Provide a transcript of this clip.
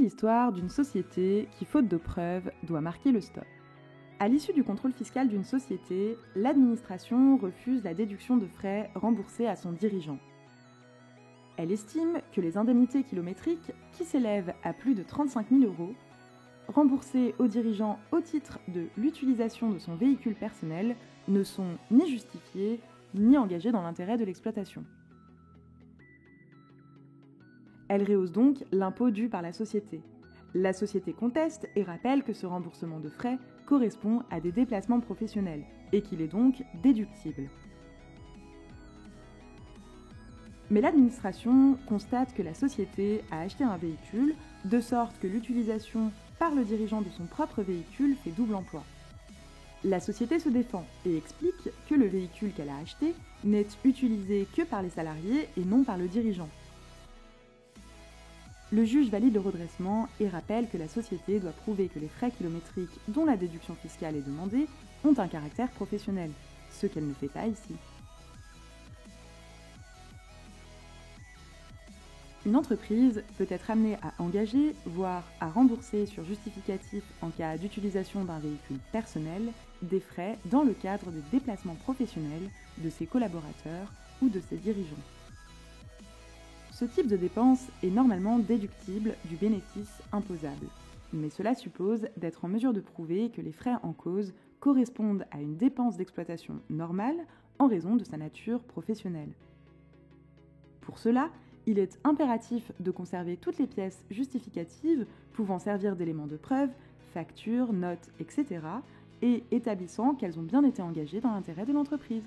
l'histoire d'une société qui, faute de preuves, doit marquer le stop. À l'issue du contrôle fiscal d'une société, l'administration refuse la déduction de frais remboursés à son dirigeant. Elle estime que les indemnités kilométriques, qui s'élèvent à plus de 35 000 €, remboursées au dirigeant au titre de l'utilisation de son véhicule personnel, ne sont ni justifiées ni engagées dans l'intérêt de l'exploitation. Elle rehausse donc l'impôt dû par la société. La société conteste et rappelle que ce remboursement de frais correspond à des déplacements professionnels et qu'il est donc déductible. Mais l'administration constate que la société a acheté un véhicule de sorte que l'utilisation par le dirigeant de son propre véhicule fait double emploi. La société se défend et explique que le véhicule qu'elle a acheté n'est utilisé que par les salariés et non par le dirigeant. Le juge valide le redressement et rappelle que la société doit prouver que les frais kilométriques dont la déduction fiscale est demandée ont un caractère professionnel, ce qu'elle ne fait pas ici. Une entreprise peut être amenée à engager, voire à rembourser sur justificatif en cas d'utilisation d'un véhicule personnel, des frais dans le cadre des déplacements professionnels de ses collaborateurs ou de ses dirigeants. Ce type de dépense est normalement déductible du bénéfice imposable, mais cela suppose d'être en mesure de prouver que les frais en cause correspondent à une dépense d'exploitation normale en raison de sa nature professionnelle. Pour cela, il est impératif de conserver toutes les pièces justificatives pouvant servir d'éléments de preuve, factures, notes, etc., et établissant qu'elles ont bien été engagées dans l'intérêt de l'entreprise.